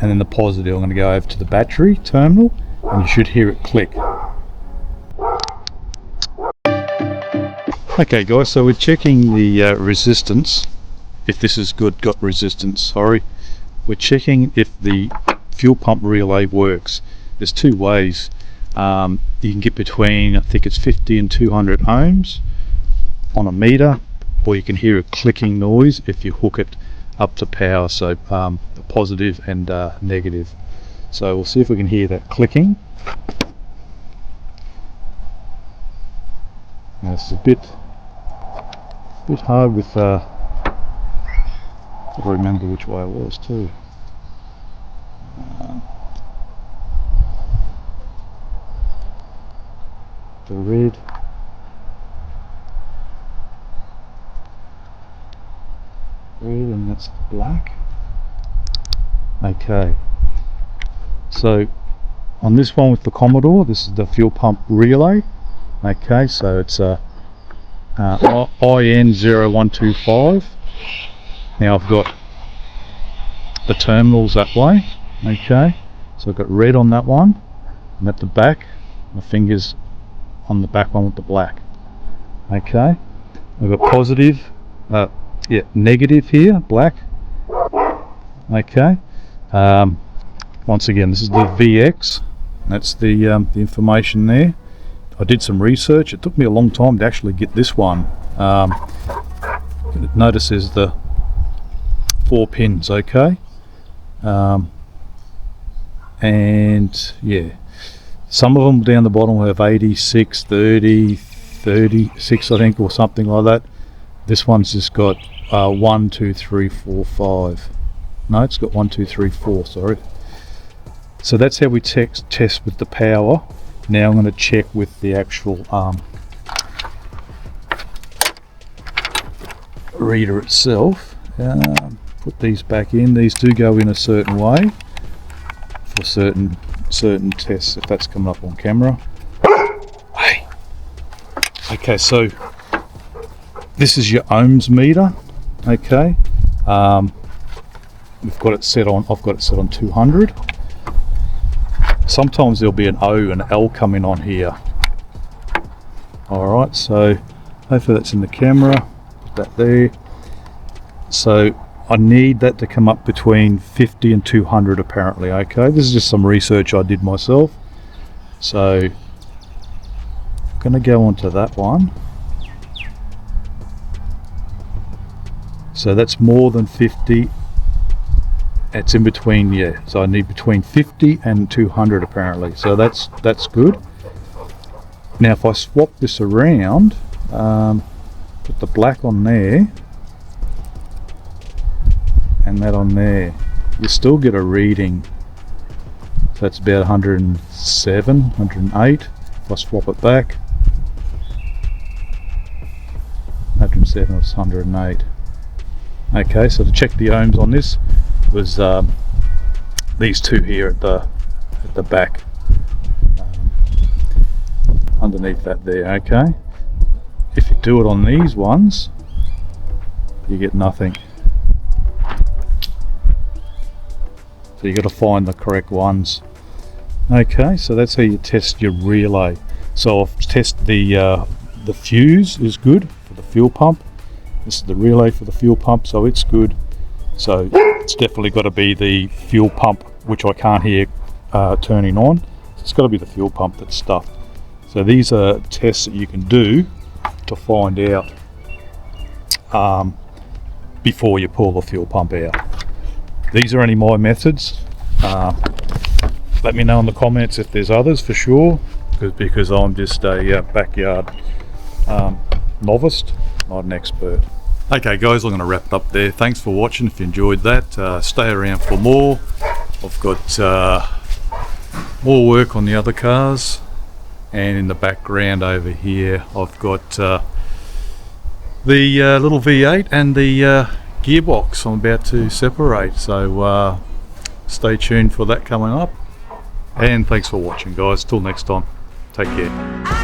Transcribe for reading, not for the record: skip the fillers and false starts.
and then the positive. I'm going to go over to the battery terminal, and you should hear it click. Okay guys, so we're checking the resistance, if this is got resistance, sorry. We're checking if the fuel pump relay works. There's two ways. You can get between, I think it's 50 and 200 ohms on a meter, or you can hear a clicking noise if you hook it up to power, so positive and negative. So we'll see if we can hear that clicking. Now this is a bit hard with I remember which way it was too. The red, and that's the black. Okay, so on this one with the Commodore, this is the fuel pump relay. Okay, so it's a IN0125. Now I've got the terminals that way. Okay, so I've got red on that one, and at the back, my fingers on the back one with the black. Okay, I've got positive, negative here, black. Okay, once again, this is the VX. That's the information there. I did some research. It took me a long time to actually get this one. Notice there's the 4 pins, okay? And yeah, some of them down the bottom will have 86, 30, 36 I think, or something like that. This one's just got 1, 2, 3, 4, 5. No, it's got 1, 2, 3, 4, sorry. So that's how we test with the power. Now I'm going to check with the actual reader itself. Put these back in. These do go in a certain way for certain tests, if that's coming up on camera. Hey. Okay, so this is your ohms meter. Okay, we've got it set on. I've got it set on 200. Sometimes there'll be an O and L coming on here. Alright, so hopefully that's in the camera. Put that there. So I need that to come up between 50 and 200 apparently. Okay, this is just some research I did myself. So I'm going to go on to that one. So that's more than 50. It's in between, yeah. So I need between 50 and 200 apparently. So that's good. Now if I swap this around, put the black on there and that on there, you still get a reading. So that's about 107, 108. If I swap it back, 107 or 108. Okay, so to check the ohms on this was these two here at the back, underneath that there. Okay, if you do it on these ones, you get nothing. So you got to find the correct ones. Okay, so that's how you test your relay. So I've tested the fuse is good for the fuel pump. This is the relay for the fuel pump, so it's good. So it's definitely got to be the fuel pump, which I can't hear turning on. So it's got to be the fuel pump that's stuffed. So these are tests that you can do to find out before you pull the fuel pump out. These are only my methods. Let me know in the comments if there's others for sure, because I'm just a backyard novice, not an expert. Okay guys, I'm going to wrap it up there. Thanks for watching. If you enjoyed that, stay around for more. I've got more work on the other cars, and in the background over here I've got the little V8 and the gearbox I'm about to separate. So stay tuned for that coming up, and thanks for watching guys. Till next time, take care.